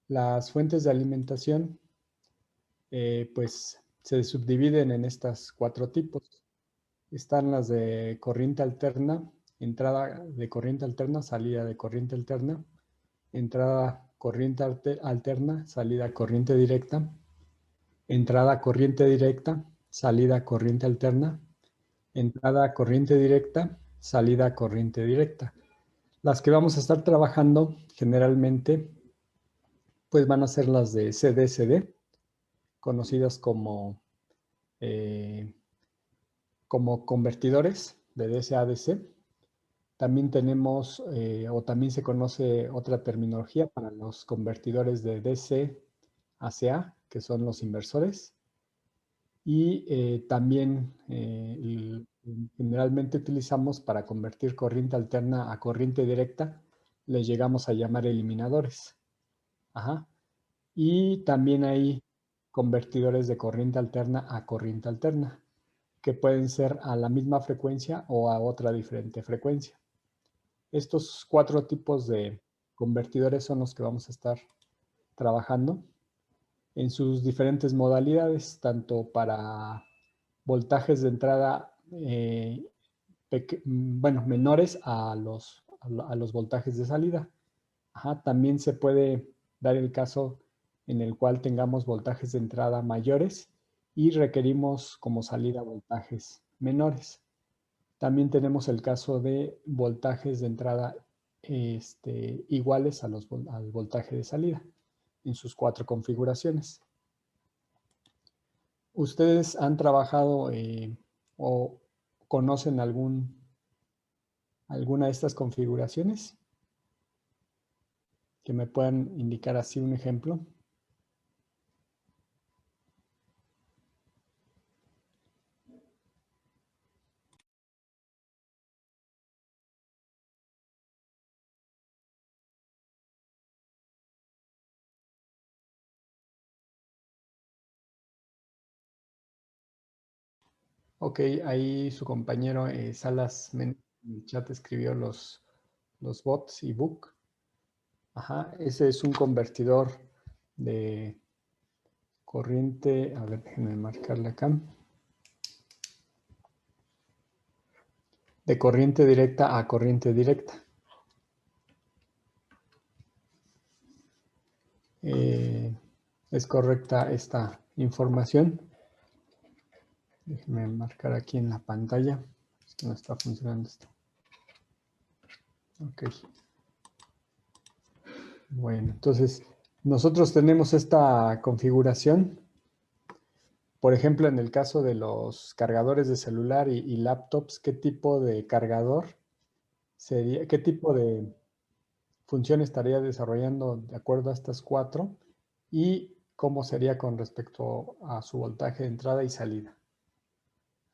Las fuentes de alimentación pues se subdividen en estas 4 tipos. Están las de corriente alterna, entrada de corriente alterna, salida de corriente alterna, entrada corriente alterna, salida corriente directa, entrada corriente directa, salida corriente alterna, entrada corriente directa, salida corriente directa. Las que vamos a estar trabajando generalmente pues van a ser las de CD-CD, conocidas como convertidores de DC a DC. También tenemos, o también se conoce otra terminología para los convertidores de DC a CA, que son los inversores. Y también generalmente utilizamos para convertir corriente alterna a corriente directa, les llegamos a llamar eliminadores. Ajá. Y también hay convertidores de corriente alterna a corriente alterna, que pueden ser a la misma frecuencia o a otra diferente frecuencia. Estos 4 tipos de convertidores son los que vamos a estar trabajando en sus diferentes modalidades, tanto para voltajes de entrada menores a los voltajes de salida. Ajá, también se puede dar el caso en el cual tengamos voltajes de entrada mayores y requerimos como salida voltajes menores. También tenemos el caso de voltajes de entrada iguales al voltaje de salida en sus 4 configuraciones. ¿Ustedes han trabajado o conocen alguna de estas configuraciones? Que me puedan indicar así un ejemplo. Ok, ahí su compañero Salas en el chat escribió los bots y book. Ajá, ese es un convertidor de corriente. A ver, déjenme marcarle acá. De corriente directa a corriente directa. ¿Es correcta esta información? Déjenme marcar aquí en la pantalla. Es que no está funcionando esto. Ok. Bueno, entonces nosotros tenemos esta configuración. Por ejemplo, en el caso de los cargadores de celular y laptops, ¿qué tipo de cargador sería? ¿Qué tipo de función estaría desarrollando de acuerdo a estas 4? ¿Y cómo sería con respecto a su voltaje de entrada y salida?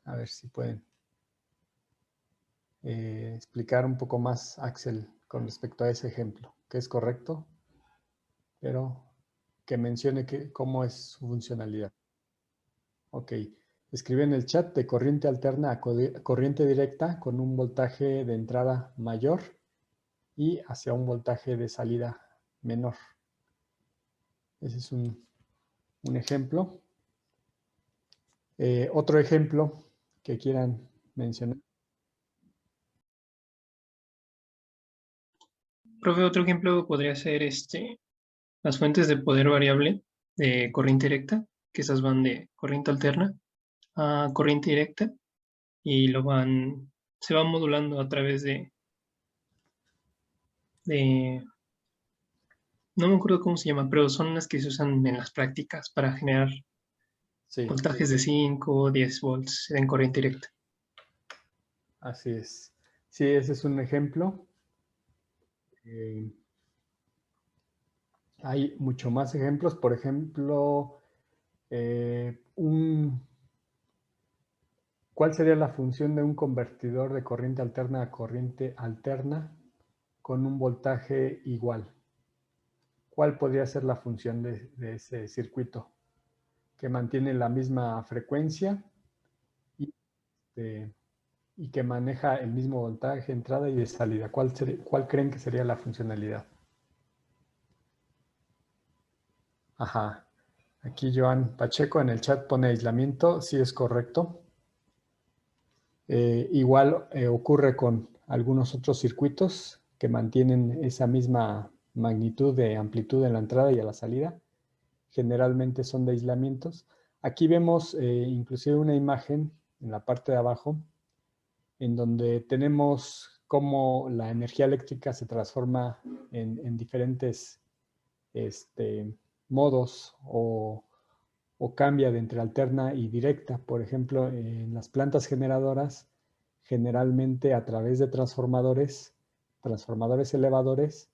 A ver si pueden explicar un poco más, Axel, con respecto a ese ejemplo, que es correcto, pero que mencione cómo es su funcionalidad. Ok, escribe en el chat de corriente alterna a corriente directa con un voltaje de entrada mayor y hacia un voltaje de salida menor. Ese es un ejemplo. Otro ejemplo que quieran mencionar. Profe, otro ejemplo podría ser las fuentes de poder variable de corriente directa, que esas van de corriente alterna a corriente directa y se van modulando a través de, no me acuerdo cómo se llama, pero son las que se usan en las prácticas para generar Sí, voltajes de 5 o 10 volts en corriente directa. así es. Sí, ese es un ejemplo. Hay mucho más ejemplos. Por ejemplo, ¿cuál sería la función de un convertidor de corriente alterna a corriente alterna con un voltaje igual? ¿Cuál podría ser la función de ese circuito? Que mantiene la misma frecuencia y, este, y que maneja el mismo voltaje de entrada y de salida. ¿Cuál creen que sería la funcionalidad? Ajá. Aquí Joan Pacheco en el chat pone aislamiento. Sí, es correcto. Igual ocurre con algunos otros circuitos que mantienen esa misma magnitud de amplitud en la entrada y a la salida. Generalmente son de aislamientos. Aquí vemos inclusive una imagen en la parte de abajo en donde tenemos cómo la energía eléctrica se transforma en diferentes modos o cambia de entre alterna y directa. Por ejemplo, en las plantas generadoras, generalmente a través de transformadores elevadores,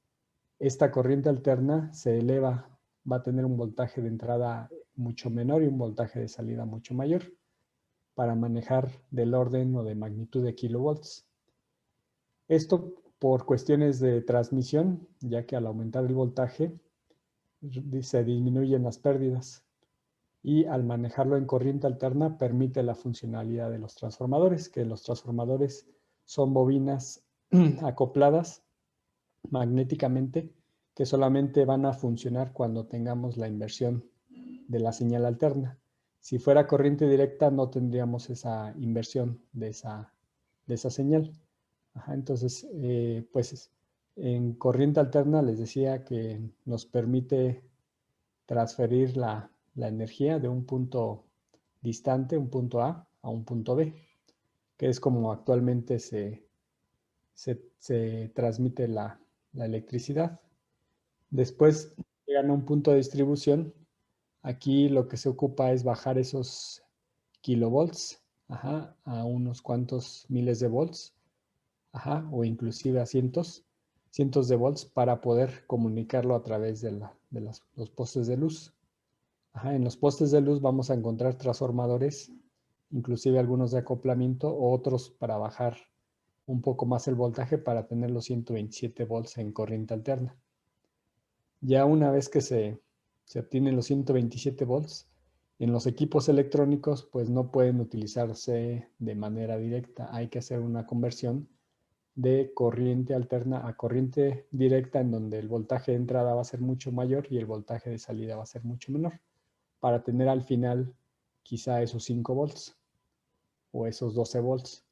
esta corriente alterna se eleva, va a tener un voltaje de entrada mucho menor y un voltaje de salida mucho mayor para manejar del orden o de magnitud de kilovolts. Esto por cuestiones de transmisión, ya que al aumentar el voltaje se disminuyen las pérdidas y al manejarlo en corriente alterna permite la funcionalidad de los transformadores, que los transformadores son bobinas acopladas magnéticamente que solamente van a funcionar cuando tengamos la inversión de la señal alterna. Si fuera corriente directa no tendríamos esa inversión de esa señal. Ajá, entonces, pues en corriente alterna les decía que nos permite transferir la energía de un punto distante, un punto a un punto B, que es como actualmente se transmite la electricidad. Después llegan a un punto de distribución. Aquí lo que se ocupa es bajar esos kilovolts a unos cuantos miles de volts, o inclusive a cientos de volts para poder comunicarlo a través de los postes de luz. En los postes de luz vamos a encontrar transformadores, inclusive algunos de acoplamiento, o otros para bajar un poco más el voltaje para tener los 127 volts en corriente alterna. Ya una vez que se obtienen los 127 volts, en los equipos electrónicos pues no pueden utilizarse de manera directa. Hay que hacer una conversión de corriente alterna a corriente directa en donde el voltaje de entrada va a ser mucho mayor y el voltaje de salida va a ser mucho menor para tener al final quizá esos 5 volts o esos 12 volts.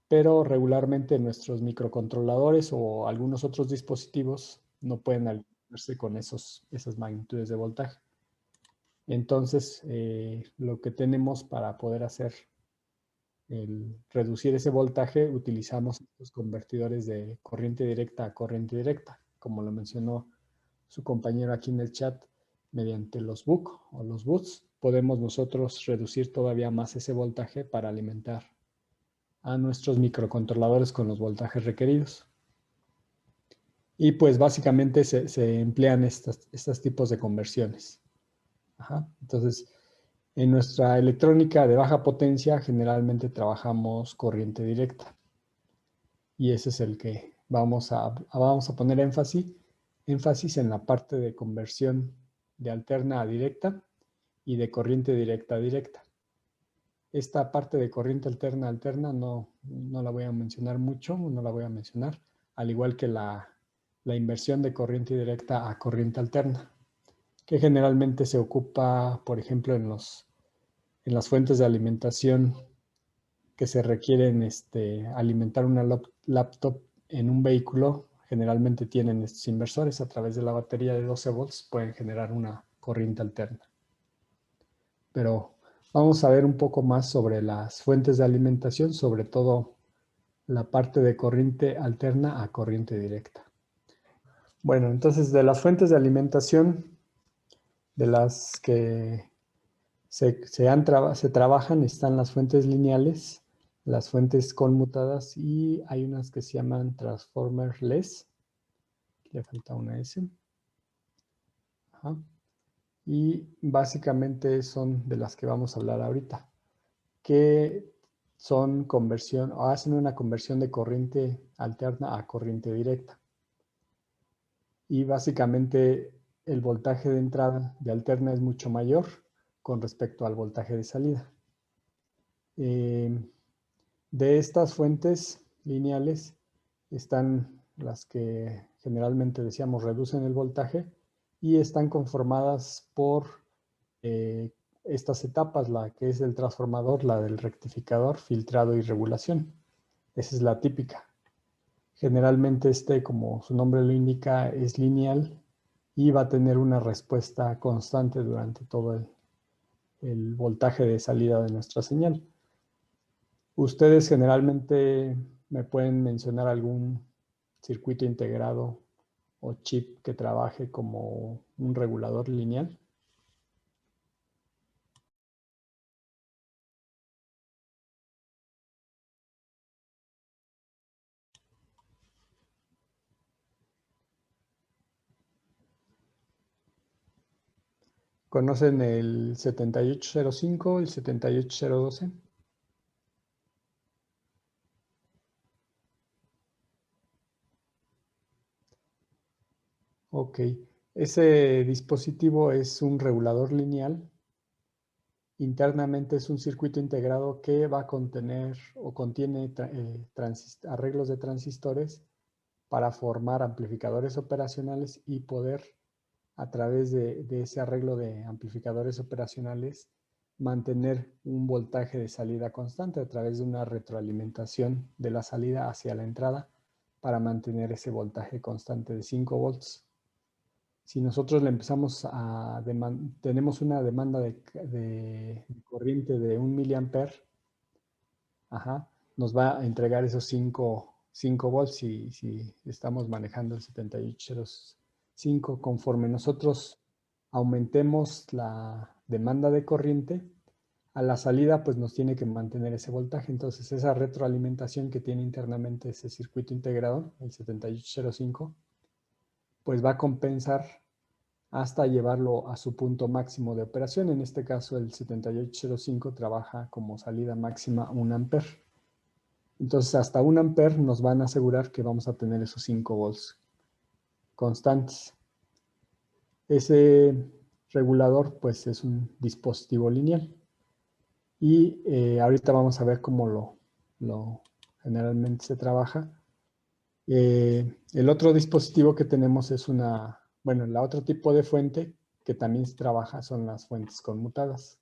Pero regularmente nuestros microcontroladores o algunos otros dispositivos no pueden alinearse con esas magnitudes de voltaje. Entonces, lo que tenemos para poder hacer reducir ese voltaje, utilizamos estos convertidores de corriente directa a corriente directa, como lo mencionó su compañero aquí en el chat, mediante los buck o los boots, podemos nosotros reducir todavía más ese voltaje para alimentar a nuestros microcontroladores con los voltajes requeridos. Y pues básicamente se emplean estos tipos de conversiones. Entonces, en nuestra electrónica de baja potencia generalmente trabajamos corriente directa. Y ese es el que vamos a poner énfasis en la parte de conversión de alterna a directa y de corriente directa a directa. Esta parte de corriente alterna a alterna no la voy a mencionar mucho, no la voy a mencionar, al igual que la inversión de corriente directa a corriente alterna, que generalmente se ocupa, por ejemplo, en las fuentes de alimentación que se requieren alimentar una laptop en un vehículo. Generalmente tienen estos inversores a través de la batería de 12 volts, pueden generar una corriente alterna. Pero vamos a ver un poco más sobre las fuentes de alimentación, sobre todo la parte de corriente alterna a corriente directa. Bueno, entonces de las fuentes de alimentación, de las que se trabajan, están las fuentes lineales, las fuentes conmutadas y hay unas que se llaman transformerless. Le falta una S. Y básicamente son de las que vamos a hablar ahorita, que son conversión o hacen una conversión de corriente alterna a corriente directa. Y básicamente el voltaje de entrada de alterna es mucho mayor con respecto al voltaje de salida. De estas fuentes lineales están las que generalmente decíamos reducen el voltaje, y están conformadas por estas etapas, la que es el transformador, la del rectificador, filtrado y regulación. Esa es la típica. Generalmente como su nombre lo indica, es lineal y va a tener una respuesta constante durante todo el voltaje de salida de nuestra señal. Ustedes generalmente me pueden mencionar algún circuito integrado o chip que trabaje como un regulador lineal. ¿Conocen el 7805, el 78012? Ok, ese dispositivo es un regulador lineal. Internamente es un circuito integrado que va a contener o contiene arreglos de transistores para formar amplificadores operacionales y poder, a través de ese arreglo de amplificadores operacionales, mantener un voltaje de salida constante a través de una retroalimentación de la salida hacia la entrada para mantener ese voltaje constante de 5 volts. Si nosotros le empezamos tenemos una demanda de corriente de 1 miliamper, nos va a entregar esos 5 volts si estamos manejando el 7805. Conforme nosotros aumentemos la demanda de corriente, a la salida pues nos tiene que mantener ese voltaje. Entonces esa retroalimentación que tiene internamente ese circuito integrado, el 7805, pues va a compensar hasta llevarlo a su punto máximo de operación. En este caso el 7805 trabaja como salida máxima 1 amper. Entonces hasta 1 amper nos van a asegurar que vamos a tener esos 5 volts constantes. Ese regulador pues es un dispositivo lineal. Y ahorita vamos a ver cómo lo generalmente se trabaja. El otro dispositivo que tenemos es el otro tipo de fuente que también se trabaja son las fuentes conmutadas.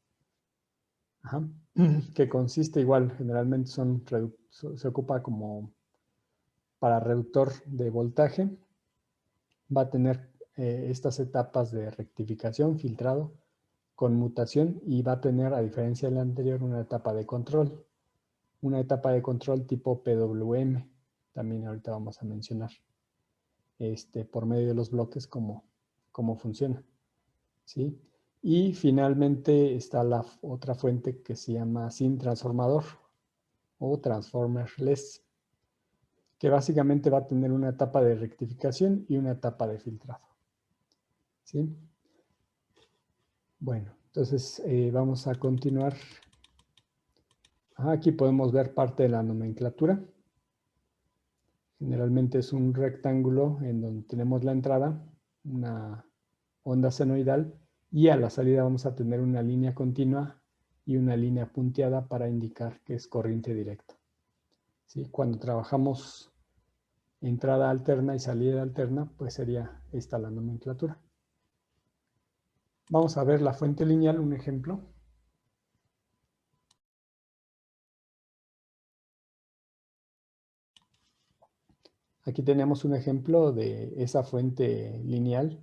Que consiste igual, generalmente se ocupa como para reductor de voltaje. Va a tener estas etapas de rectificación, filtrado, conmutación y va a tener, a diferencia de la anterior, una etapa de control. Una etapa de control tipo PWM. También ahorita vamos a mencionar por medio de los bloques cómo funciona. ¿Sí? Y finalmente está la otra fuente que se llama sin transformador o transformerless, que básicamente va a tener una etapa de rectificación y una etapa de filtrado. ¿Sí? Bueno, entonces vamos a continuar. Aquí podemos ver parte de la nomenclatura. Generalmente es un rectángulo en donde tenemos la entrada, una onda senoidal, y a la salida vamos a tener una línea continua y una línea punteada para indicar que es corriente directa. ¿Sí? Cuando trabajamos entrada alterna y salida alterna, pues sería esta la nomenclatura. Vamos a ver la fuente lineal, un ejemplo. Aquí tenemos un ejemplo de esa fuente lineal,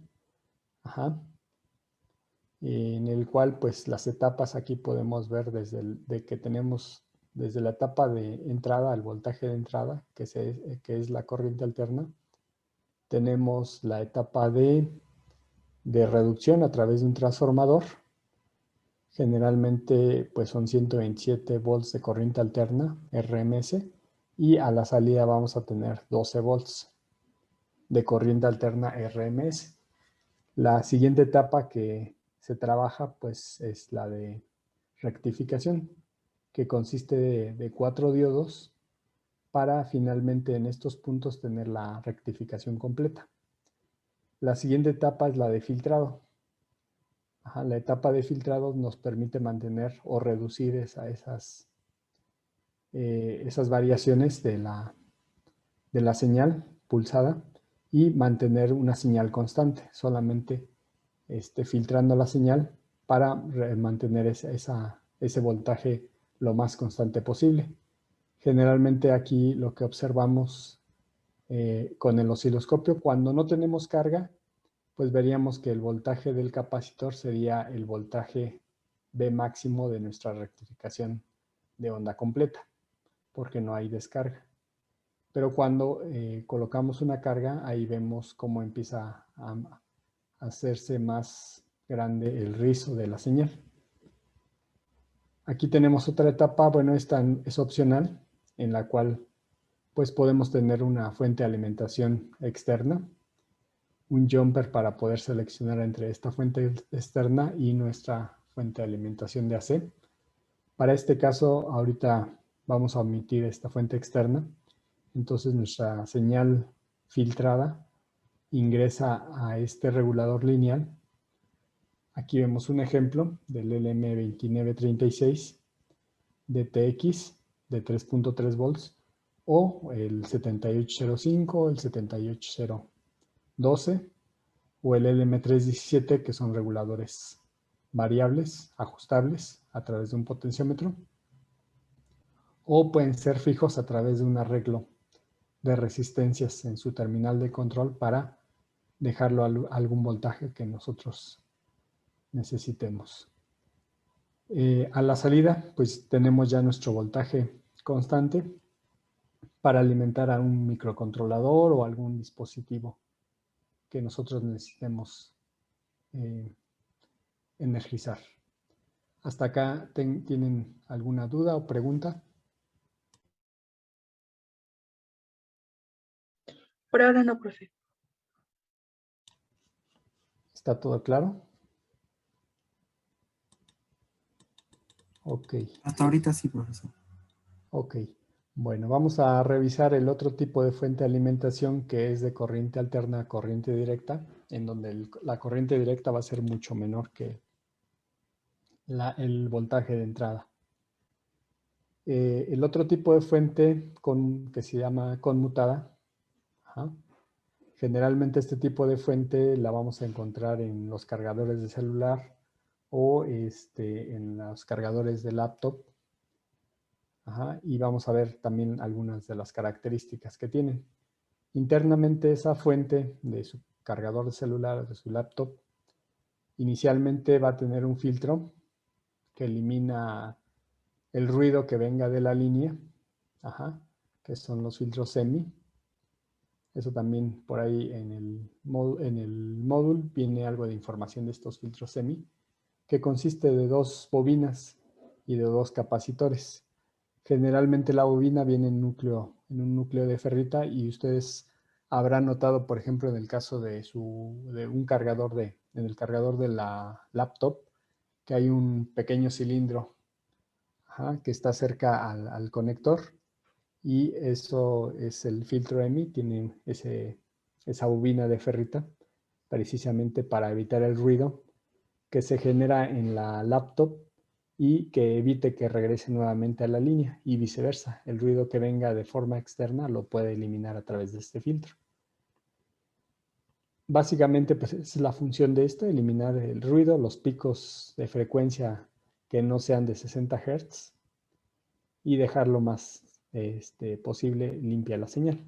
en el cual pues las etapas aquí podemos ver que tenemos desde la etapa de entrada, el voltaje de entrada, que es la corriente alterna. Tenemos la etapa de reducción a través de un transformador. Generalmente pues son 127 volts de corriente alterna, RMS, y a la salida vamos a tener 12 volts de corriente alterna RMS. La siguiente etapa que se trabaja pues es la de rectificación, que consiste de 4 diodos para finalmente en estos puntos tener la rectificación completa. La siguiente etapa es la de filtrado. La etapa de filtrado nos permite mantener o reducir esas variaciones de la señal pulsada y mantener una señal constante, solamente filtrando la señal para mantener ese voltaje lo más constante posible. Generalmente aquí lo que observamos con el osciloscopio, cuando no tenemos carga, pues veríamos que el voltaje del capacitor sería el voltaje B máximo de nuestra rectificación de onda completa, porque no hay descarga. Pero cuando colocamos una carga, ahí vemos cómo empieza a hacerse más grande el rizo de la señal. Aquí tenemos otra etapa, bueno, esta es opcional, en la cual pues podemos tener una fuente de alimentación externa, un jumper para poder seleccionar entre esta fuente externa y nuestra fuente de alimentación de AC. Para este caso, ahorita vamos a omitir esta fuente externa. Entonces nuestra señal filtrada ingresa a este regulador lineal. Aquí vemos un ejemplo del LM2936 de TX de 3.3 volts o el 7805, el 78012 o el LM317, que son reguladores variables, ajustables a través de un potenciómetro, o pueden ser fijos a través de un arreglo de resistencias en su terminal de control para dejarlo a algún voltaje que nosotros necesitemos. A la salida, pues tenemos ya nuestro voltaje constante para alimentar a un microcontrolador o algún dispositivo que nosotros necesitemos energizar. ¿Hasta acá tienen alguna duda o pregunta? Por ahora no, profe. ¿Está todo claro? Ok. Hasta ahorita sí, profesor. Ok. Bueno, vamos a revisar el otro tipo de fuente de alimentación que es de corriente alterna a corriente directa, en donde la corriente directa va a ser mucho menor que el voltaje de entrada. El otro tipo de fuente que se llama conmutada, generalmente este tipo de fuente la vamos a encontrar en los cargadores de celular o en los cargadores de laptop. Y vamos a ver también algunas de las características que tienen. Internamente esa fuente de su cargador de celular, de su laptop, inicialmente va a tener un filtro que elimina el ruido que venga de la línea, que son los filtros SEMI. Eso también por ahí en el módulo viene algo de información de estos filtros SEMI, que consiste de 2 bobinas y de 2 capacitores. Generalmente la bobina viene en un núcleo de ferrita y ustedes habrán notado, por ejemplo, en el caso de un cargador en el cargador de la laptop, que hay un pequeño cilindro que está cerca al conector y eso es el filtro EMI, tiene esa bobina de ferrita precisamente para evitar el ruido que se genera en la laptop y que evite que regrese nuevamente a la línea y viceversa. El ruido que venga de forma externa lo puede eliminar a través de este filtro. Básicamente, pues es la función de esto, eliminar el ruido, los picos de frecuencia que no sean de 60 Hz y dejar lo más posible limpia la señal.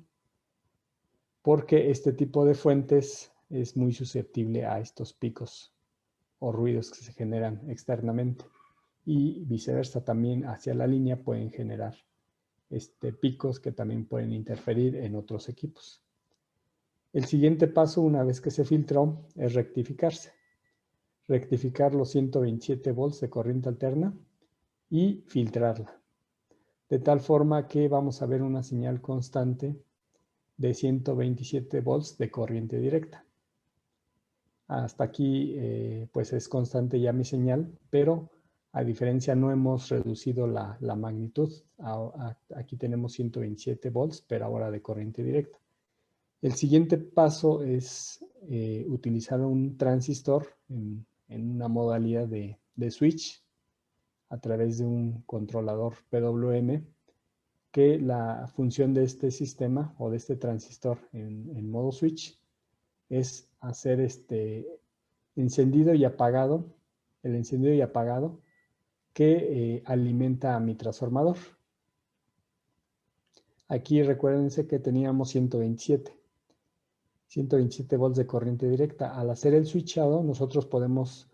Porque este tipo de fuentes es muy susceptible a estos picos o ruidos que se generan externamente y viceversa también hacia la línea pueden generar picos que también pueden interferir en otros equipos. El siguiente paso, una vez que se filtró, es rectificarse. Rectificar los 127 volts de corriente alterna y filtrarla. De tal forma que vamos a ver una señal constante de 127 volts de corriente directa. Hasta aquí pues es constante ya mi señal, pero a diferencia no hemos reducido la magnitud. Aquí tenemos 127 volts, pero ahora de corriente directa. El siguiente paso es utilizar un transistor en una modalidad de switch a través de un controlador PWM, que la función de este sistema o de este transistor en modo switch es hacer encendido y apagado, el encendido y apagado que alimenta a mi transformador. Aquí recuérdense que teníamos 127 volts de corriente directa. Al hacer el switchado, nosotros podemos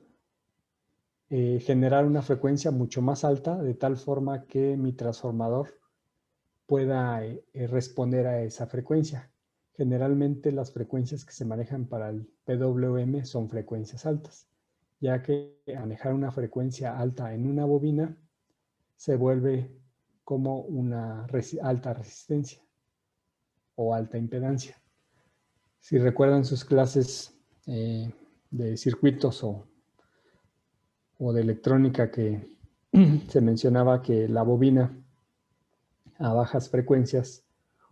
generar una frecuencia mucho más alta, de tal forma que mi transformador pueda responder a esa frecuencia. Generalmente las frecuencias que se manejan para el PWM son frecuencias altas, ya que manejar una frecuencia alta en una bobina se vuelve como una alta resistencia o alta impedancia. Si recuerdan sus clases de circuitos o de electrónica, que se mencionaba que la bobina a bajas frecuencias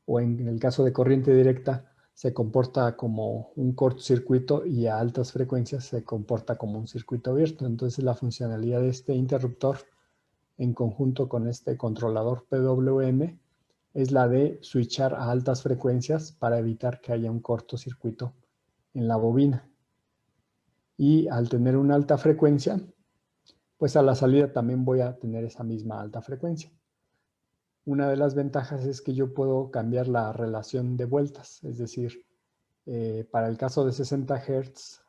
o en el caso de corriente directa se comporta como un cortocircuito y a altas frecuencias se comporta como un circuito abierto. Entonces la funcionalidad de este interruptor en conjunto con este controlador PWM es la de switchar a altas frecuencias para evitar que haya un cortocircuito en la bobina. Y al tener una alta frecuencia, pues a la salida también voy a tener esa misma alta frecuencia. Una de las ventajas es que yo puedo cambiar la relación de vueltas, es decir, para el caso de 60 Hz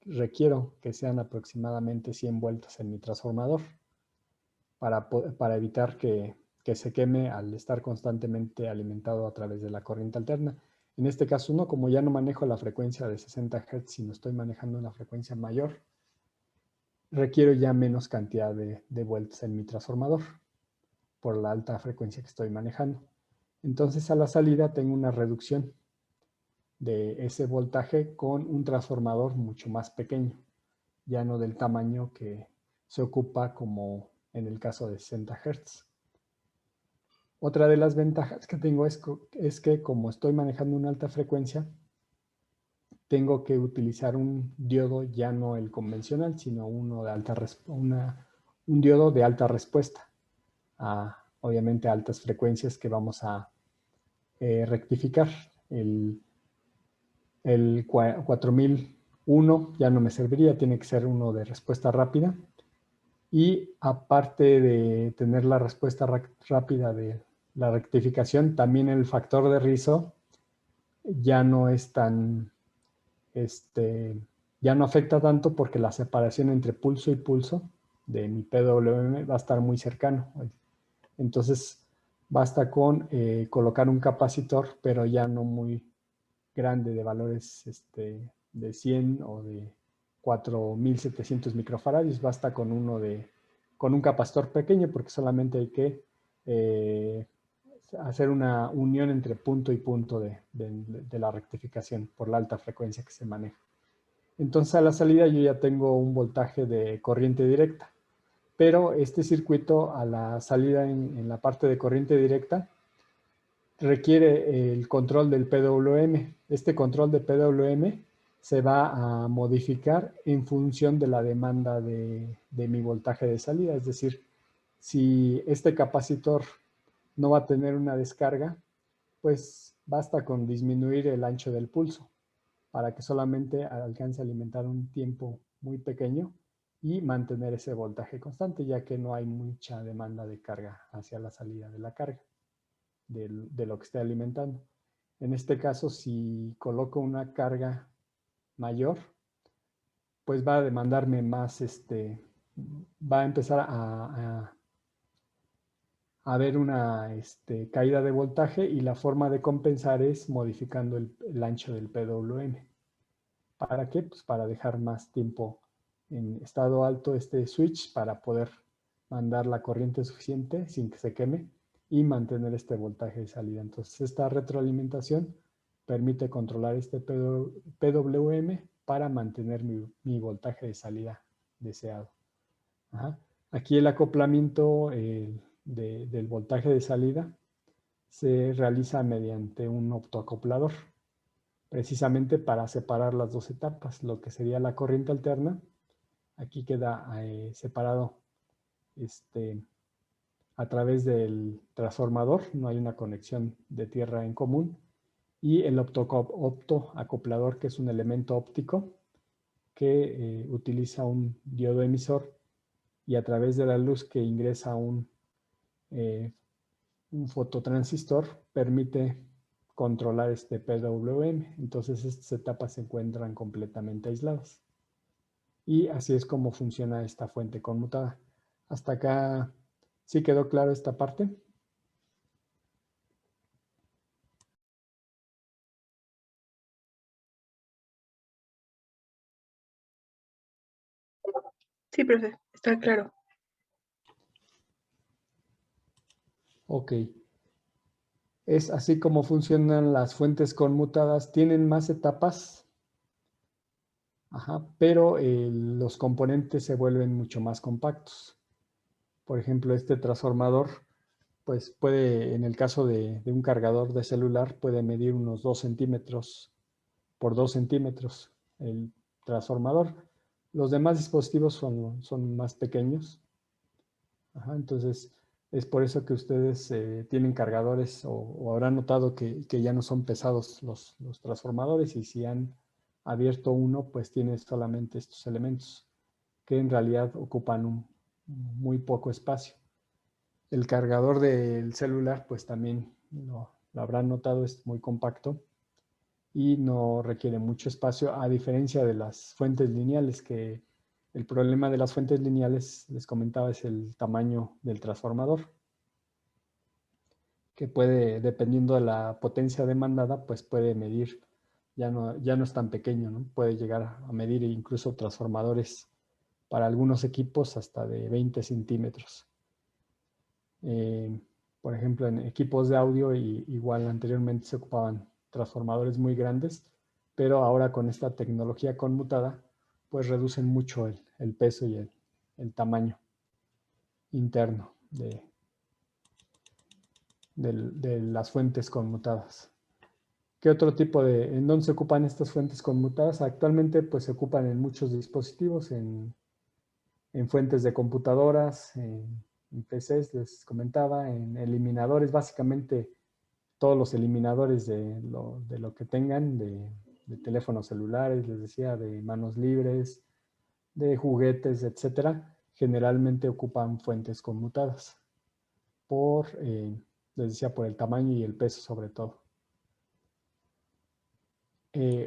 requiero que sean aproximadamente 100 vueltas en mi transformador para evitar que se queme al estar constantemente alimentado a través de la corriente alterna. En este caso no, como ya no manejo la frecuencia de 60 Hz, sino estoy manejando una frecuencia mayor, requiero ya menos cantidad de vueltas en mi transformador por la alta frecuencia que estoy manejando. Entonces a la salida tengo una reducción de ese voltaje con un transformador mucho más pequeño, ya no del tamaño que se ocupa como en el caso de 60 Hz. Otra de las ventajas que tengo es que como estoy manejando una alta frecuencia, tengo que utilizar un diodo ya no el convencional, sino uno de un diodo de alta respuesta a, obviamente, altas frecuencias que vamos a rectificar. El 4001 ya no me serviría, tiene que ser uno de respuesta rápida. Y aparte de tener la respuesta rápida de la rectificación, también el factor de rizo ya no es tan, ya no afecta tanto porque la separación entre pulso y pulso de mi PWM va a estar muy cercano. Entonces basta con colocar un capacitor, pero ya no muy grande, de valores de 100 o de 4700 microfaradios. Basta con con un capacitor pequeño, porque solamente hay que hacer una unión entre punto y punto de la rectificación por la alta frecuencia que se maneja. Entonces a la salida yo ya tengo un voltaje de corriente directa, pero este circuito a la salida en la parte de corriente directa requiere el control del PWM. Este control de PWM se va a modificar en función de la demanda de mi voltaje de salida. Es decir, si este capacitor no va a tener una descarga, pues basta con disminuir el ancho del pulso para que solamente alcance a alimentar un tiempo muy pequeño y mantener ese voltaje constante, ya que no hay mucha demanda de carga hacia la salida de la carga de lo que esté alimentando. En este caso, si coloco una carga mayor, pues va a demandarme más, va a empezar a haber una caída de voltaje, y la forma de compensar es modificando el ancho del PWM. ¿Para qué? Pues para dejar más tiempo en estado alto este switch para poder mandar la corriente suficiente sin que se queme y mantener este voltaje de salida. Entonces esta retroalimentación permite controlar este PWM para mantener mi voltaje de salida deseado. Ajá. Aquí el acoplamiento del voltaje de salida se realiza mediante un optoacoplador, precisamente para separar las dos etapas, lo que sería la corriente alterna. Aquí queda separado a través del transformador, no hay una conexión de tierra en común, y el optoacoplador, que es un elemento óptico, que utiliza un diodo emisor y a través de la luz que ingresa un fototransistor permite controlar este PWM. Entonces estas etapas se encuentran completamente aisladas. Y así es como funciona esta fuente conmutada. Hasta acá, ¿sí quedó claro esta parte? Sí, profe, está claro. Ok. Es así como funcionan las fuentes conmutadas. Tienen más etapas, pero los componentes se vuelven mucho más compactos. Por ejemplo, este transformador, pues puede, en el caso de un cargador de celular, puede medir unos 2 centímetros por 2 centímetros el transformador. Los demás dispositivos son más pequeños. Entonces, es por eso que ustedes tienen cargadores o habrán notado que ya no son pesados los transformadores y si han abierto uno, pues tiene solamente estos elementos que en realidad ocupan muy poco espacio. El cargador del celular, pues también lo habrán notado, es muy compacto y no requiere mucho espacio, a diferencia de las fuentes lineales, que el problema de las fuentes lineales, les comentaba, es el tamaño del transformador, que puede, dependiendo de la potencia demandada, pues puede medir, ya no es tan pequeño, ¿no? Puede llegar a medir incluso transformadores para algunos equipos hasta de 20 centímetros. Por ejemplo, en equipos de audio, igual anteriormente se ocupaban transformadores muy grandes, pero ahora con esta tecnología conmutada, pues reducen mucho el peso y el tamaño interno de las fuentes conmutadas. ¿Qué otro tipo en dónde se ocupan estas fuentes conmutadas? Actualmente pues se ocupan en muchos dispositivos, en fuentes de computadoras, en PCs, les comentaba, en eliminadores, básicamente todos los eliminadores de lo que tengan, de teléfonos celulares, les decía, de manos libres, de juguetes, etcétera, generalmente ocupan fuentes conmutadas les decía, por el tamaño y el peso sobre todo.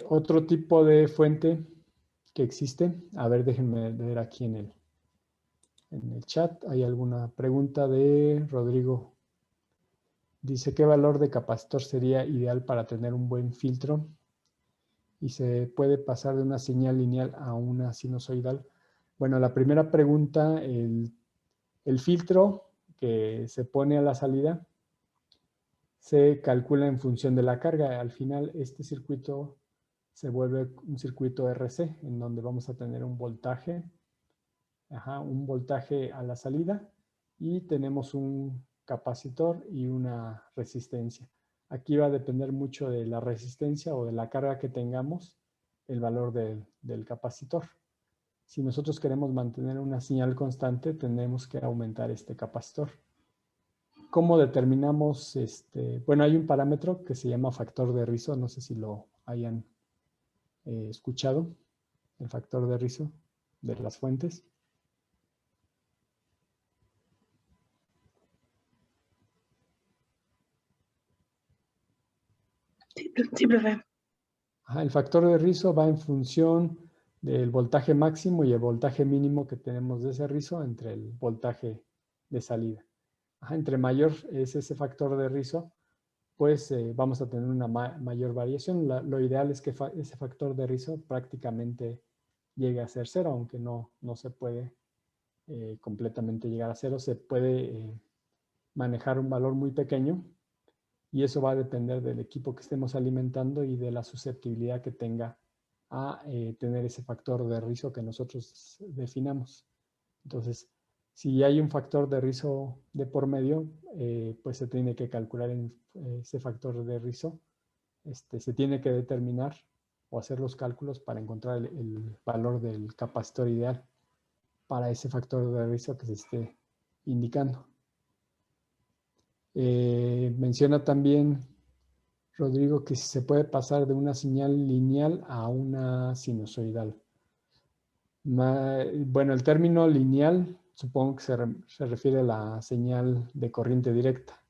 Otro tipo de fuente que existe, a ver, déjenme ver aquí en el chat, hay alguna pregunta de Rodrigo. Dice, ¿qué valor de capacitor sería ideal para tener un buen filtro? Y se puede pasar de una señal lineal a una sinusoidal. Bueno, la primera pregunta, el filtro que se pone a la salida se calcula en función de la carga. Al final, este circuito se vuelve un circuito RC, en donde vamos a tener un voltaje a la salida y tenemos un capacitor y una resistencia. Aquí va a depender mucho de la resistencia o de la carga que tengamos, el valor del capacitor. Si nosotros queremos mantener una señal constante, tenemos que aumentar este capacitor. ¿Cómo determinamos? Bueno, hay un parámetro que se llama factor de rizo, no sé si lo hayan escuchado, el factor de rizo de las fuentes. Sí, profe. El factor de rizo va en función del voltaje máximo y el voltaje mínimo que tenemos de ese rizo entre el voltaje de salida. Entre mayor es ese factor de rizo, pues vamos a tener una mayor variación. Lo ideal es que ese factor de rizo prácticamente llegue a ser cero, aunque no se puede completamente llegar a cero. Se puede manejar un valor muy pequeño y eso va a depender del equipo que estemos alimentando y de la susceptibilidad que tenga a tener ese factor de rizo que nosotros definamos. Entonces, si hay un factor de rizo de por medio, pues se tiene que calcular ese factor de rizo. Se tiene que determinar o hacer los cálculos para encontrar el valor del capacitor ideal para ese factor de rizo que se esté indicando. Menciona también Rodrigo que si se puede pasar de una señal lineal a una sinusoidal. Bueno, el término lineal supongo que se refiere a la señal de corriente directa.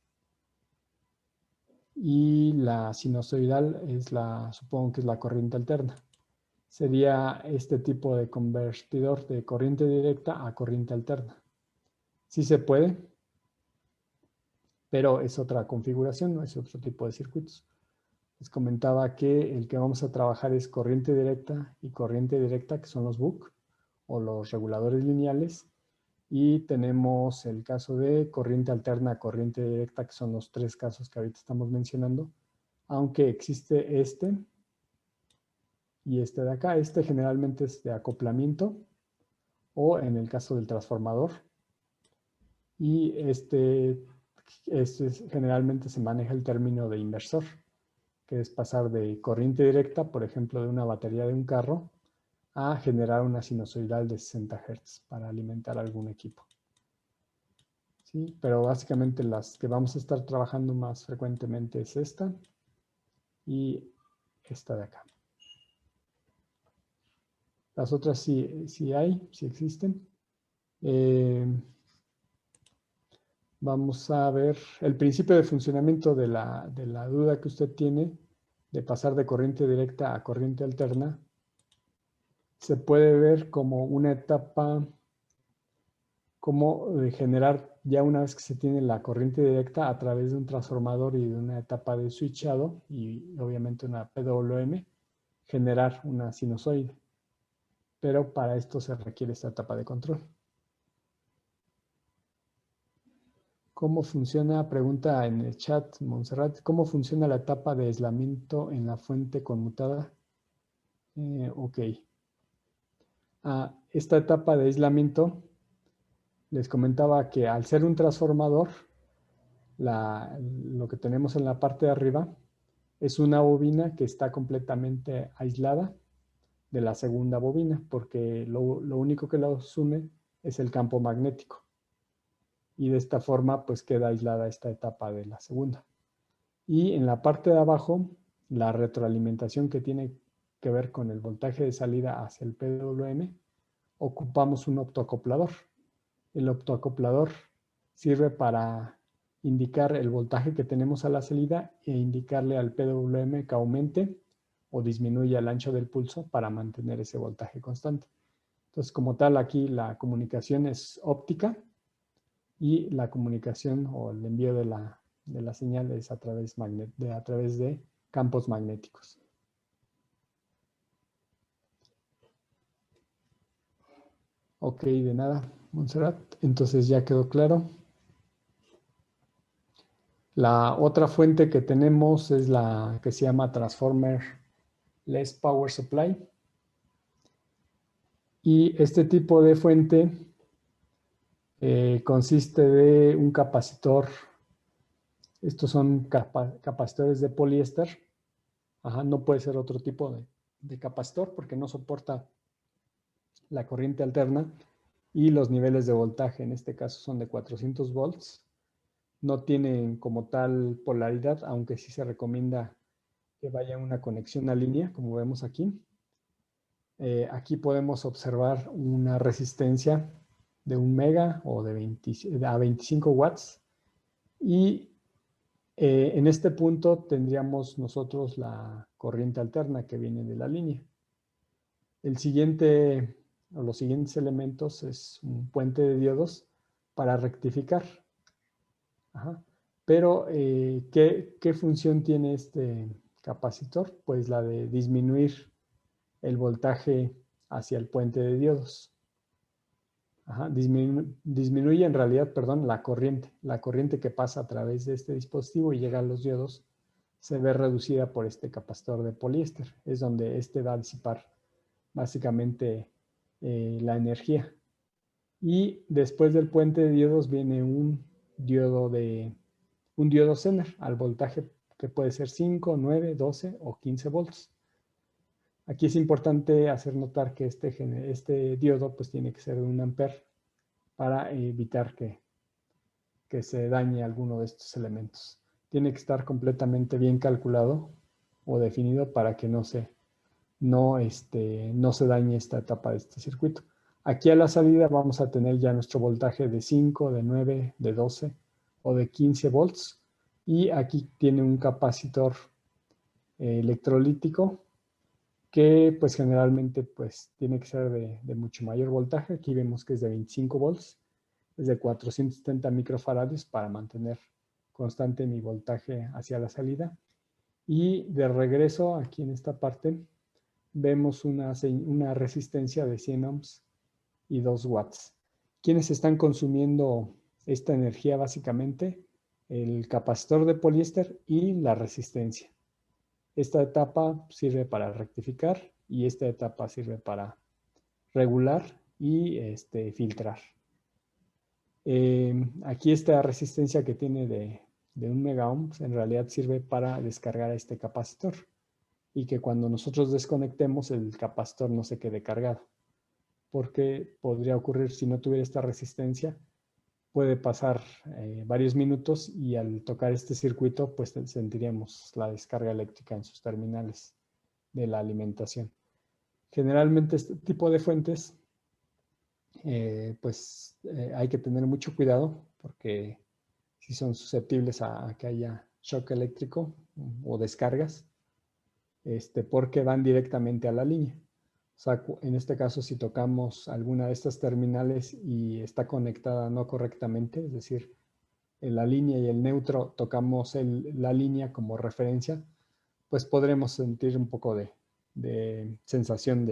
Y la sinusoidal supongo que es la corriente alterna. Sería este tipo de convertidor de corriente directa a corriente alterna. Sí se puede, pero es otra configuración, no es otro tipo de circuitos. Les comentaba que el que vamos a trabajar es corriente directa y corriente directa, que son los BUC o los reguladores lineales. Y tenemos el caso de corriente alterna a corriente directa, que son los tres casos que ahorita estamos mencionando. Aunque existe este y este de acá. Este generalmente es de acoplamiento o en el caso del transformador. Y generalmente se maneja el término de inversor, que es pasar de corriente directa, por ejemplo, de una batería de un carro, a generar una sinusoidal de 60 Hz para alimentar algún equipo. ¿Sí? Pero básicamente las que vamos a estar trabajando más frecuentemente es esta y esta de acá. Las otras sí hay, sí existen. Vamos a ver el principio de funcionamiento de la duda que usted tiene de pasar de corriente directa a corriente alterna. Se puede ver como una etapa, como generar ya una vez que se tiene la corriente directa a través de un transformador y de una etapa de switchado y obviamente una PWM, generar una sinusoide. Pero para esto se requiere esta etapa de control. ¿Cómo funciona? Pregunta en el chat, Montserrat. ¿Cómo funciona la etapa de aislamiento en la fuente conmutada? Ok. Esta etapa de aislamiento, les comentaba que al ser un transformador, lo que tenemos en la parte de arriba es una bobina que está completamente aislada de la segunda bobina, porque lo único que los une es el campo magnético. Y de esta forma pues queda aislada esta etapa de la segunda. Y en la parte de abajo, la retroalimentación que tiene que ver con el voltaje de salida hacia el PWM, ocupamos un optoacoplador. El optoacoplador sirve para indicar el voltaje que tenemos a la salida e indicarle al PWM que aumente o disminuya el ancho del pulso para mantener ese voltaje constante. Entonces, como tal, aquí la comunicación es óptica y la comunicación o el envío de la señal es a través de campos magnéticos. Ok, de nada, Montserrat. Entonces ya quedó claro. La otra fuente que tenemos es la que se llama Transformer Less Power Supply. Y este tipo de fuente consiste de un capacitor. Estos son capacitores de poliéster. No puede ser otro tipo de capacitor porque no soporta la corriente alterna y los niveles de voltaje en este caso son de 400 volts. No tienen como tal polaridad, aunque sí se recomienda que vaya una conexión a línea, como vemos aquí. Aquí podemos observar una resistencia de 1 mega o a 25 watts. Y en este punto tendríamos nosotros la corriente alterna que viene de la línea. Los siguientes elementos es un puente de diodos para rectificar. Pero, ¿qué función tiene este capacitor? Pues la de disminuir el voltaje hacia el puente de diodos. Disminuye en realidad, perdón, la corriente que pasa a través de este dispositivo y llega a los diodos, se ve reducida por este capacitor de poliéster. Es donde este va a disipar básicamente la energía. Y después del puente de diodos viene un diodo Zener al voltaje que puede ser 5, 9, 12 o 15 volts. Aquí es importante hacer notar que este diodo pues tiene que ser de 1 amper para evitar que se dañe alguno de estos elementos. Tiene que estar completamente bien calculado o definido para que no se no se dañe esta etapa de este circuito. Aquí a la salida vamos a tener ya nuestro voltaje de 5, de 9, de 12 o de 15 volts. Y aquí tiene un capacitor electrolítico que pues generalmente pues tiene que ser de mucho mayor voltaje. Aquí vemos que es de 25 volts, es de 470 microfarads para mantener constante mi voltaje hacia la salida. Y de regreso aquí en esta parte vemos una resistencia de 100 ohms y 2 watts. ¿Quiénes están consumiendo esta energía básicamente? El capacitor de poliéster y la resistencia. Esta etapa sirve para rectificar y esta etapa sirve para regular y filtrar. Aquí esta resistencia que tiene de 1 megaohm en realidad sirve para descargar a este capacitor y que cuando nosotros desconectemos el capacitor no se quede cargado. Porque podría ocurrir si no tuviera esta resistencia, puede pasar varios minutos y al tocar este circuito pues sentiríamos la descarga eléctrica en sus terminales de la alimentación. Generalmente este tipo de fuentes hay que tener mucho cuidado porque si son susceptibles a que haya shock eléctrico o descargas, porque van directamente a la línea. O sea, en este caso, si tocamos alguna de estas terminales y está conectada no correctamente, es decir, en la línea y el neutro tocamos la línea como referencia, pues podremos sentir un poco de sensación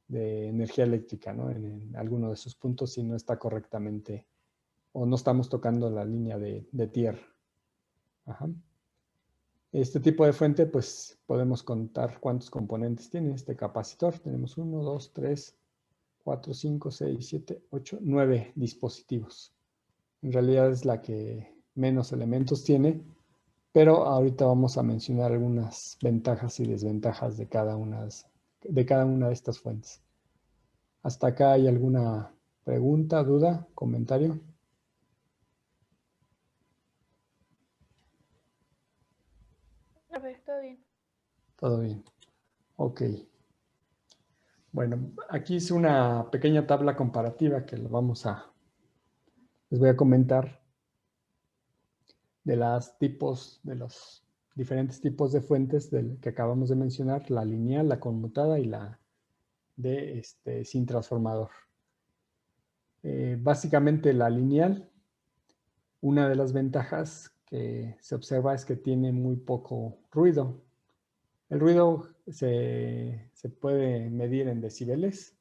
de energía eléctrica, ¿no? En alguno de esos puntos si no está correctamente o no estamos tocando la línea de tierra. Ajá. Este tipo de fuente, pues podemos contar cuántos componentes tiene este capacitor. Tenemos 1, 2, 3, 4, 5, 6, 7, 8, 9 dispositivos. En realidad es la que menos elementos tiene, pero ahorita vamos a mencionar algunas ventajas y desventajas de cada una de estas fuentes. ¿Hasta acá hay alguna pregunta, duda, comentario? Todo bien. Todo bien. Ok. Bueno, aquí hice una pequeña tabla comparativa que les voy a comentar de los diferentes tipos de fuentes que acabamos de mencionar, la lineal, la conmutada y la de sin transformador. Básicamente la lineal, una de las ventajas que se observa es que tiene muy poco ruido. El ruido se puede medir en decibeles.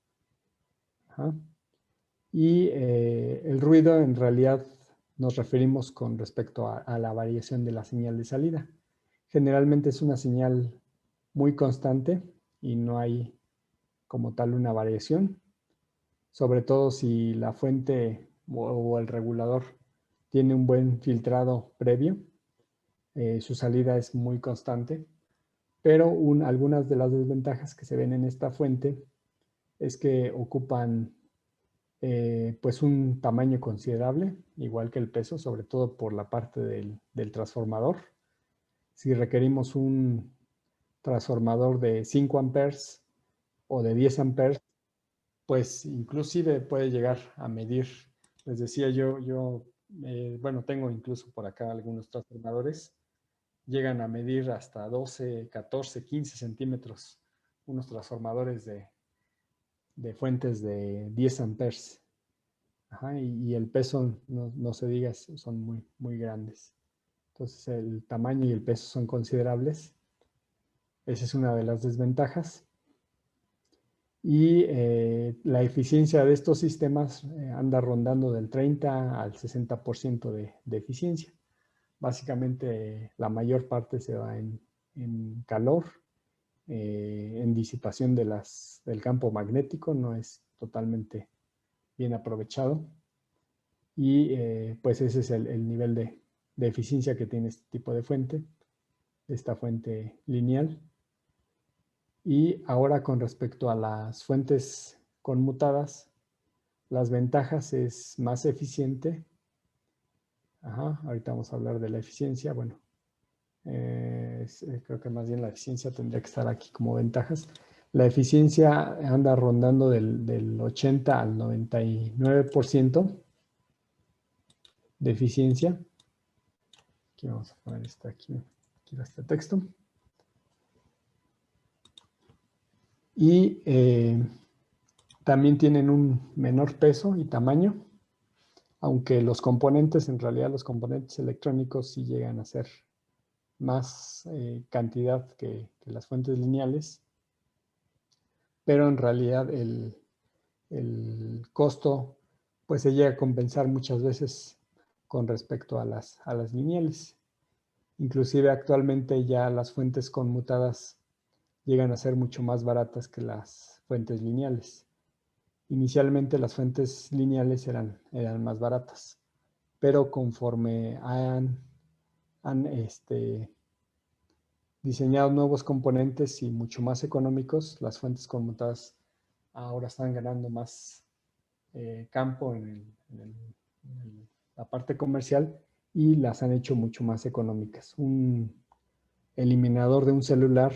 Ajá. Y el ruido en realidad nos referimos con respecto a la variación de la señal de salida. Generalmente es una señal muy constante y no hay como tal una variación, sobre todo si la fuente o el regulador tiene un buen filtrado previo, su salida es muy constante, pero algunas de las desventajas que se ven en esta fuente es que ocupan pues un tamaño considerable, igual que el peso, sobre todo por la parte del transformador. Si requerimos un transformador de 5 amperes o de 10 amperes, pues inclusive puede llegar a medir, les decía bueno, tengo incluso por acá algunos transformadores, llegan a medir hasta 12, 14, 15 centímetros, unos transformadores de fuentes de 10 amperes. Ajá, y el peso, no se diga, son muy, muy grandes. Entonces el tamaño y el peso son considerables. Esa es una de las desventajas. Y la eficiencia de estos sistemas anda rondando del 30 al 60% de eficiencia. Básicamente la mayor parte se va en calor, en disipación del campo magnético, no es totalmente bien aprovechado. Y pues ese es el nivel de eficiencia que tiene este tipo de fuente, esta fuente lineal. Y ahora con respecto a las fuentes conmutadas, las ventajas es más eficiente. Ajá, ahorita vamos a hablar de la eficiencia. Bueno, Creo que más bien la eficiencia tendría que estar aquí como ventajas. La eficiencia anda rondando del 80 al 99% de eficiencia. Aquí vamos a poner esto aquí va este texto. Y también tienen un menor peso y tamaño, aunque los componentes, en realidad los componentes electrónicos sí llegan a ser más cantidad que las fuentes lineales, pero en realidad el costo pues se llega a compensar muchas veces con respecto a las lineales. Inclusive actualmente ya las fuentes conmutadas llegan a ser mucho más baratas que las fuentes lineales. Inicialmente las fuentes lineales eran más baratas, pero conforme han diseñado nuevos componentes y mucho más económicos, las fuentes conmutadas ahora están ganando más campo en la parte comercial y las han hecho mucho más económicas. Un eliminador de un celular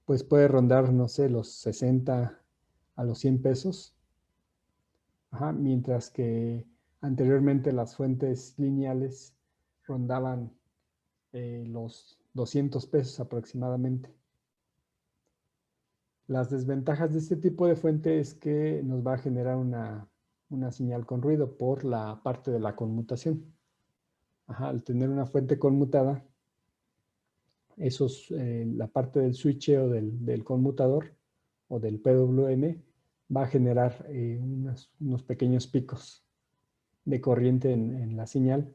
pues puede rondar, no sé, los 60 a los 100 pesos. Ajá, mientras que anteriormente las fuentes lineales rondaban los 200 pesos aproximadamente. Las desventajas de este tipo de fuente es que nos va a generar una señal con ruido por la parte de la conmutación. Ajá, al tener una fuente conmutada, la parte del switcheo del conmutador o del PWM va a generar unos pequeños picos de corriente en la señal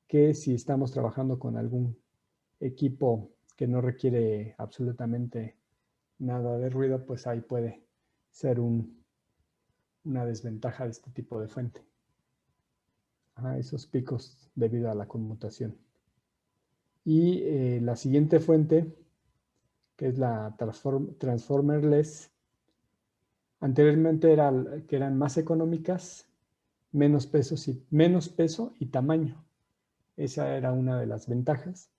que si estamos trabajando con algún equipo que no requiere absolutamente nada de ruido, pues ahí puede ser una desventaja de este tipo de fuente. Esos picos debido a la conmutación. Y la siguiente fuente, que es la transformerless, anteriormente que eran más económicas, menos peso y tamaño. Esa era una de las ventajas.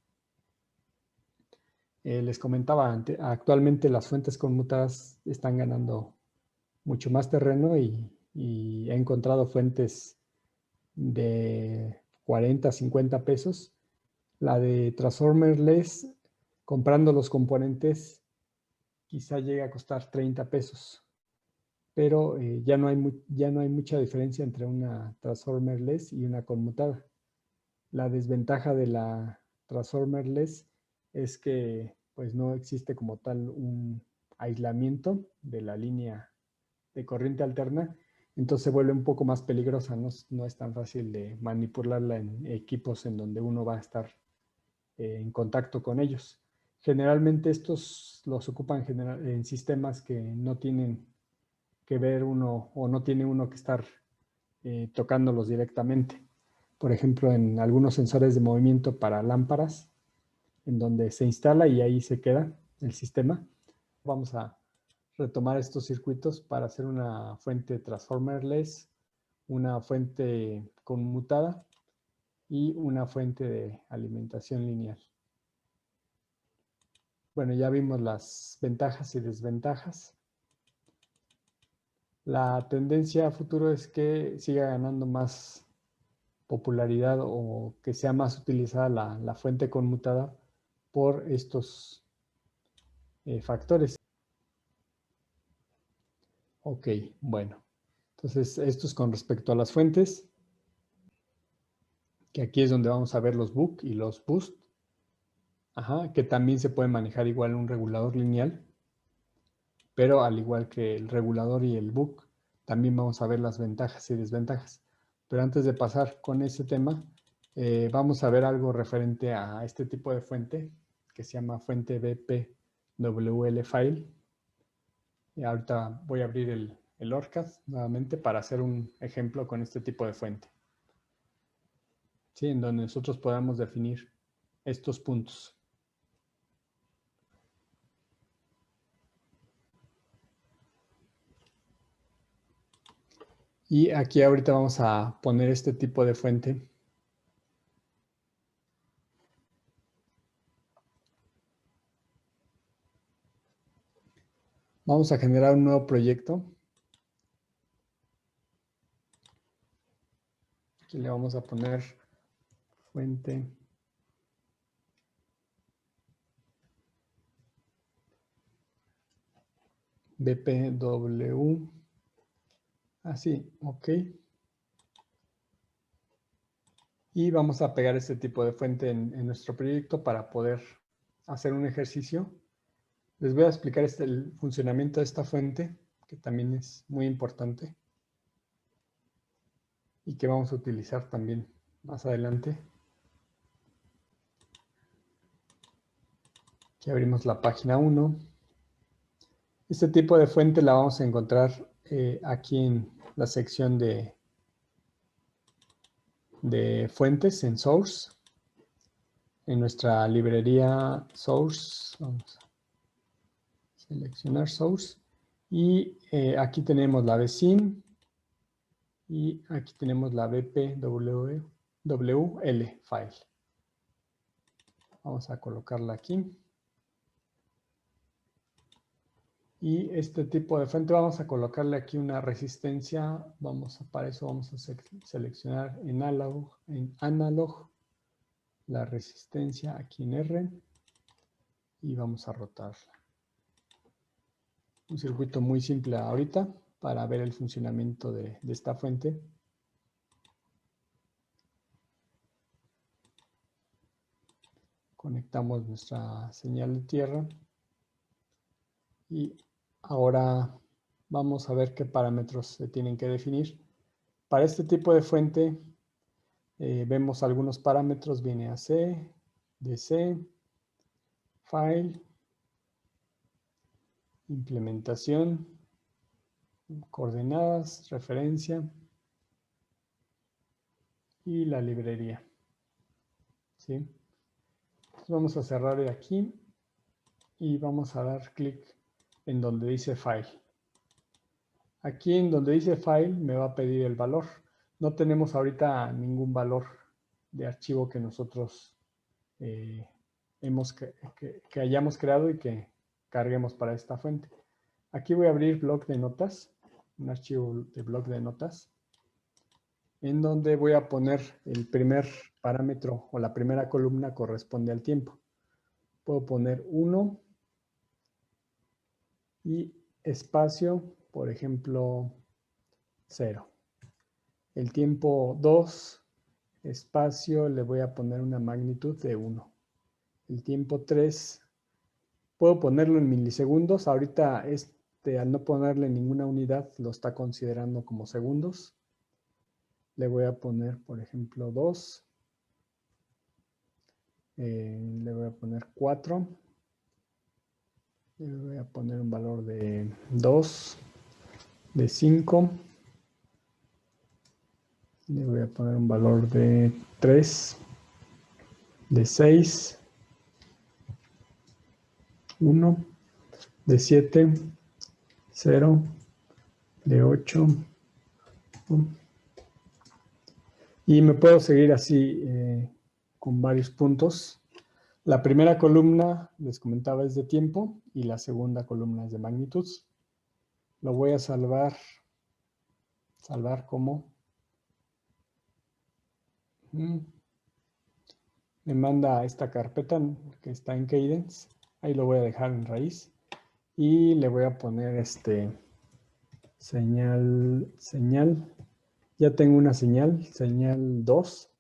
Les comentaba, actualmente las fuentes conmutadas están ganando mucho más terreno y he encontrado fuentes de 40, 50 pesos. La de transformerless, comprando los componentes, quizá llegue a costar 30 pesos. Pero ya no hay mucha diferencia entre una transformerless y una conmutada. La desventaja de la transformerless es que pues no existe como tal un aislamiento de la línea de corriente alterna, entonces se vuelve un poco más peligrosa, no es tan fácil de manipularla en equipos en donde uno va a estar en contacto con ellos. Generalmente estos los ocupan en sistemas que no tienen que ver uno o no tiene uno que estar tocándolos directamente. Por ejemplo, en algunos sensores de movimiento para lámparas, en donde se instala y ahí se queda el sistema. Vamos a retomar estos circuitos para hacer una fuente transformerless, una fuente conmutada y una fuente de alimentación lineal. Bueno, ya vimos las ventajas y desventajas. La tendencia a futuro es que siga ganando más popularidad o que sea más utilizada la fuente conmutada por estos factores. Ok, bueno. Entonces, esto es con respecto a las fuentes, que aquí es donde vamos a ver los buck y los boost. Ajá, que también se puede manejar igual un regulador lineal, pero al igual que el regulador y el buck, también vamos a ver las ventajas y desventajas. Pero antes de pasar con ese tema, vamos a ver algo referente a este tipo de fuente, que se llama fuente BPWL file. Y ahorita voy a abrir el ORCAD nuevamente para hacer un ejemplo con este tipo de fuente. ¿Sí? En donde nosotros podamos definir estos puntos. Y aquí ahorita vamos a poner este tipo de fuente. Vamos a generar un nuevo proyecto. Aquí le vamos a poner fuente BPW. Así, ok. Y vamos a pegar este tipo de fuente en nuestro proyecto para poder hacer un ejercicio. Les voy a explicar el funcionamiento de esta fuente, que también es muy importante y que vamos a utilizar también más adelante. Aquí abrimos la página 1. Este tipo de fuente la vamos a encontrar aquí en la sección de fuentes en Source. En nuestra librería Source, vamos a seleccionar Source. Y aquí tenemos la vsim y aquí tenemos la bpwl file. Vamos a colocarla aquí. Y este tipo de fuente vamos a colocarle aquí una resistencia. Para eso vamos a seleccionar en analog la resistencia aquí en R y vamos a rotarla. Un circuito muy simple ahorita para ver el funcionamiento de esta fuente. Conectamos nuestra señal de tierra y ahora vamos a ver qué parámetros se tienen que definir. Para este tipo de fuente vemos algunos parámetros, viene AC, DC, file, implementación, coordenadas, referencia y la librería. ¿Sí? Entonces vamos a cerrar aquí y vamos a dar clic en donde dice file. Aquí en donde dice file me va a pedir el valor. No tenemos ahorita ningún valor de archivo que nosotros que hayamos creado y que carguemos para esta fuente. Aquí voy a abrir bloc de notas, un archivo de bloc de notas, en donde voy a poner el primer parámetro o la primera columna corresponde al tiempo. Puedo poner 1 y espacio, por ejemplo, 0. El tiempo 2, espacio, le voy a poner una magnitud de 1. El tiempo 3, puedo ponerlo en milisegundos. Ahorita al no ponerle ninguna unidad, lo está considerando como segundos. Le voy a poner, por ejemplo, 2. Le voy a poner 4. Le voy a poner un valor de 2, de 5. Le voy a poner un valor de 3, de 6, 1, de 7, 0, de 8. Y me puedo seguir así con varios puntos. La primera columna, les comentaba, es de tiempo y la segunda columna es de magnitud. Lo voy a salvar como... me manda a esta carpeta que está en Cadence. Ahí lo voy a dejar en raíz. Y le voy a poner señal. Ya tengo una señal 2.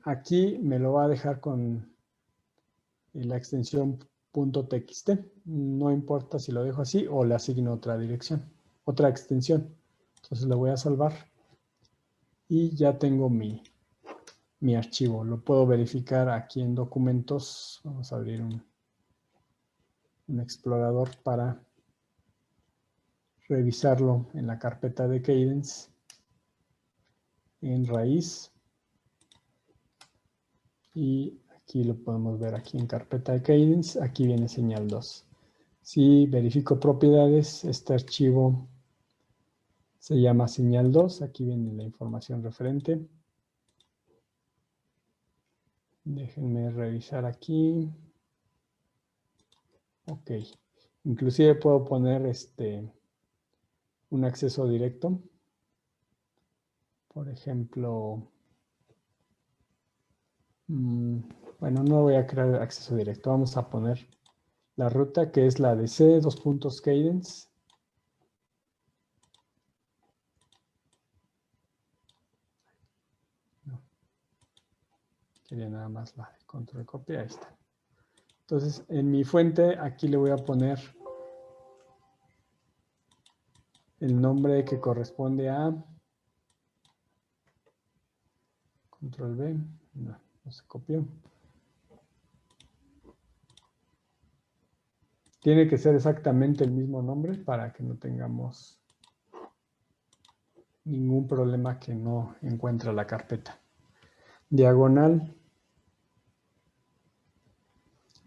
Aquí me lo va a dejar con la extensión .txt. No importa si lo dejo así o le asigno otra dirección, otra extensión. Entonces lo voy a salvar y ya tengo mi archivo. Lo puedo verificar aquí en documentos. Vamos a abrir un explorador para revisarlo en la carpeta de Cadence, en raíz. Y aquí lo podemos ver aquí en carpeta de Cadence. Aquí viene señal 2. Si verifico propiedades, este archivo se llama señal 2. Aquí viene la información referente. Déjenme revisar aquí. Ok. Inclusive puedo poner un acceso directo. Por ejemplo, bueno, no voy a crear acceso directo. Vamos a poner la ruta que es la de C:2.cadence. No, quería nada más la de control copia. Ahí está. Entonces, en mi fuente, aquí le voy a poner el nombre que corresponde a control V. No se copió. Tiene que ser exactamente el mismo nombre para que no tengamos ningún problema que no encuentre la carpeta. Diagonal.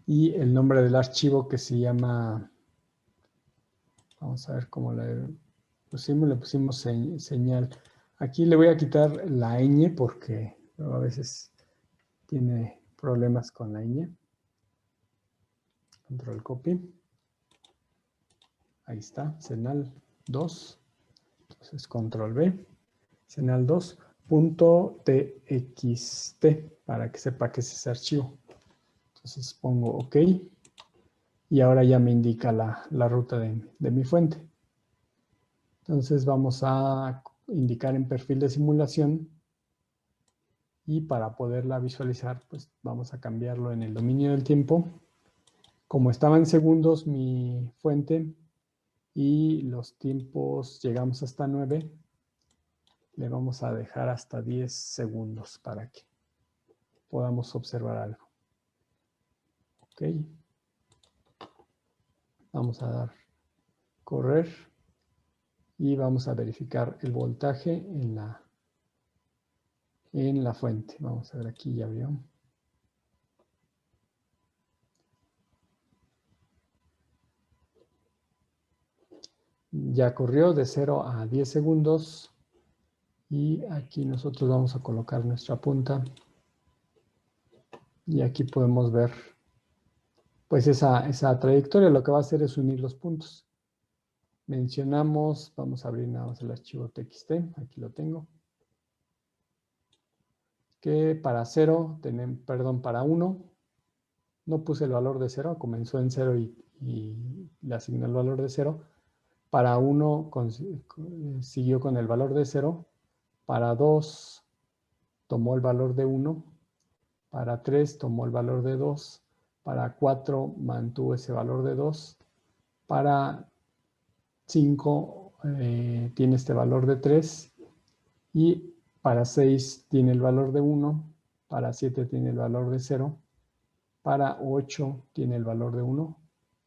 Y el nombre del archivo que se llama, vamos a ver cómo le pusimos señal. Aquí le voy a quitar la ñ porque a veces tiene problemas con la ñ. Control copy. Ahí está, señal 2. Entonces control V. Señal 2.txt para que sepa que es ese archivo. Entonces pongo OK. Y ahora ya me indica la ruta de mi fuente. Entonces vamos a indicar en perfil de simulación. Y para poderla visualizar, pues vamos a cambiarlo en el dominio del tiempo. Como estaba en segundos mi fuente y los tiempos llegamos hasta 9, le vamos a dejar hasta 10 segundos para que podamos observar algo. Ok. Vamos a dar correr y vamos a verificar el voltaje en la fuente. Vamos a ver aquí, ya vio. Ya corrió de 0 a 10 segundos. Y aquí nosotros vamos a colocar nuestra punta. Y aquí podemos ver pues esa trayectoria. Lo que va a hacer es unir los puntos. Mencionamos, vamos a abrir nada más el archivo txt. Aquí lo tengo. Que para 0, para 1, no puse el valor de 0, comenzó en 0 y le asigné el valor de 0. Para 1 siguió con el valor de 0. Para 2 tomó el valor de 1. Para 3 tomó el valor de 2. Para 4 mantuvo ese valor de 2. Para 5 tiene este valor de 3. Y para 6 tiene el valor de 1. Para 7 tiene el valor de 0. Para 8 tiene el valor de 1.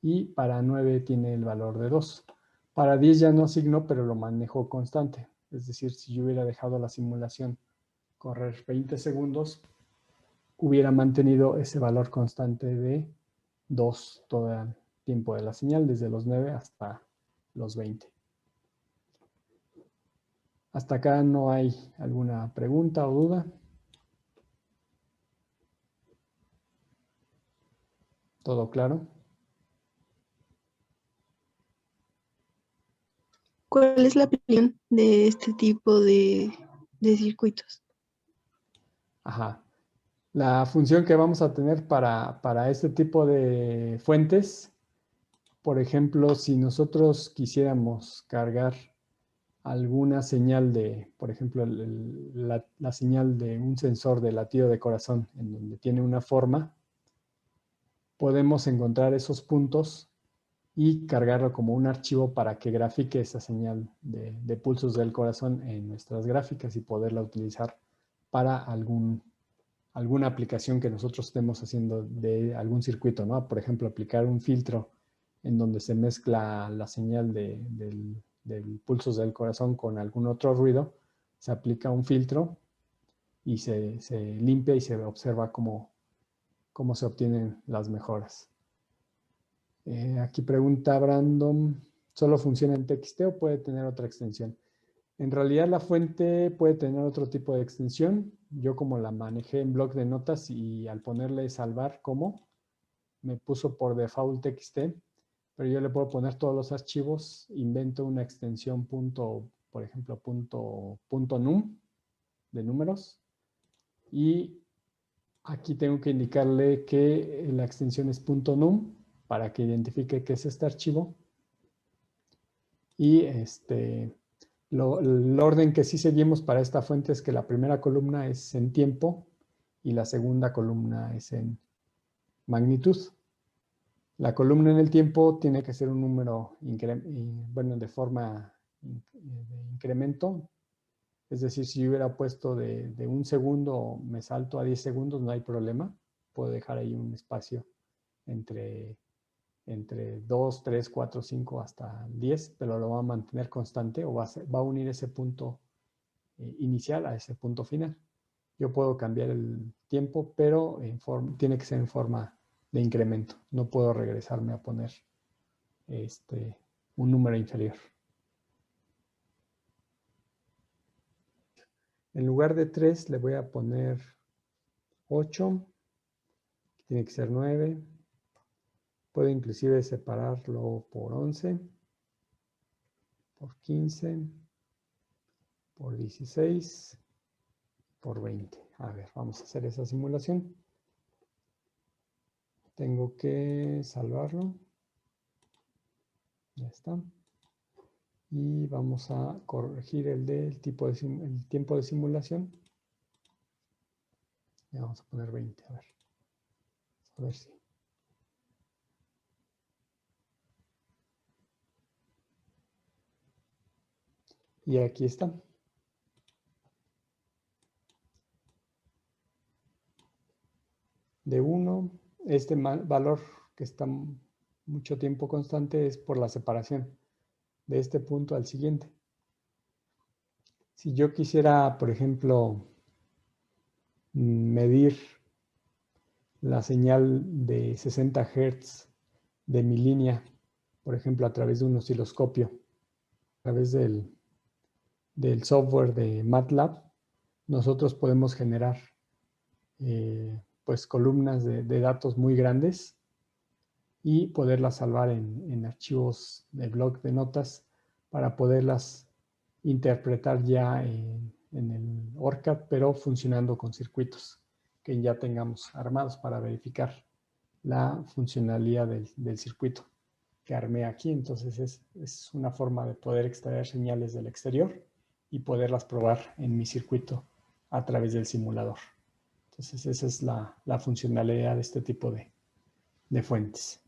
Y para 9 tiene el valor de 2. Para 10 ya no asignó, pero lo manejó constante. Es decir, si yo hubiera dejado la simulación correr 20 segundos, hubiera mantenido ese valor constante de 2 todo el tiempo de la señal, desde los 9 hasta los 20. Hasta acá no hay alguna pregunta o duda. ¿Todo claro? ¿Cuál es la aplicación de este tipo de circuitos? Ajá. La función que vamos a tener para este tipo de fuentes, por ejemplo, si nosotros quisiéramos cargar alguna señal de, por ejemplo, la señal de un sensor de latido de corazón en donde tiene una forma, podemos encontrar esos puntos y cargarlo como un archivo para que grafique esa señal de pulsos del corazón en nuestras gráficas y poderla utilizar para alguna aplicación que nosotros estemos haciendo de algún circuito, ¿no? Por ejemplo, aplicar un filtro en donde se mezcla la señal del pulsos del corazón con algún otro ruido, se aplica un filtro y se limpia y se observa cómo se obtienen las mejoras. Aquí pregunta Brandon, ¿solo funciona en TXT o puede tener otra extensión? En realidad la fuente puede tener otro tipo de extensión. Yo como la manejé en bloc de notas y al ponerle salvar como, me puso por default TXT, pero yo le puedo poner todos los archivos, invento una extensión punto, por ejemplo, punto num de números, y aquí tengo que indicarle que la extensión es .num para que identifique que es este archivo. Y el orden que sí seguimos para esta fuente es que la primera columna es en tiempo y la segunda columna es en magnitud. La columna en el tiempo tiene que ser un número, de forma de incremento. Es decir, si yo hubiera puesto de 1 segundo, me salto a 10 segundos, no hay problema. Puedo dejar ahí un espacio entre 2, 3, 4, 5 hasta 10, pero lo va a mantener constante o va a unir ese punto inicial a ese punto final. Yo puedo cambiar el tiempo, pero tiene que ser en forma de incremento. No puedo regresarme a poner un número inferior. En lugar de 3 le voy a poner 8, tiene que ser 9. Puedo inclusive separarlo por 11, por 15, por 16, por 20. A ver, vamos a hacer esa simulación. Tengo que salvarlo. Ya está. Y vamos a corregir el tiempo de simulación. Ya vamos a poner 20. A ver si. Y aquí está. De 1, este valor que está mucho tiempo constante es por la separación de este punto al siguiente. Si yo quisiera, por ejemplo, medir la señal de 60 Hz de mi línea, por ejemplo, a través de un osciloscopio, a través del software de MATLAB, nosotros podemos generar pues columnas de datos muy grandes y poderlas salvar en archivos de bloc de notas para poderlas interpretar ya en el ORCAD, pero funcionando con circuitos que ya tengamos armados para verificar la funcionalidad del circuito que armé aquí. Entonces es una forma de poder extraer señales del exterior y poderlas probar en mi circuito a través del simulador. Entonces esa es la funcionalidad de este tipo de fuentes.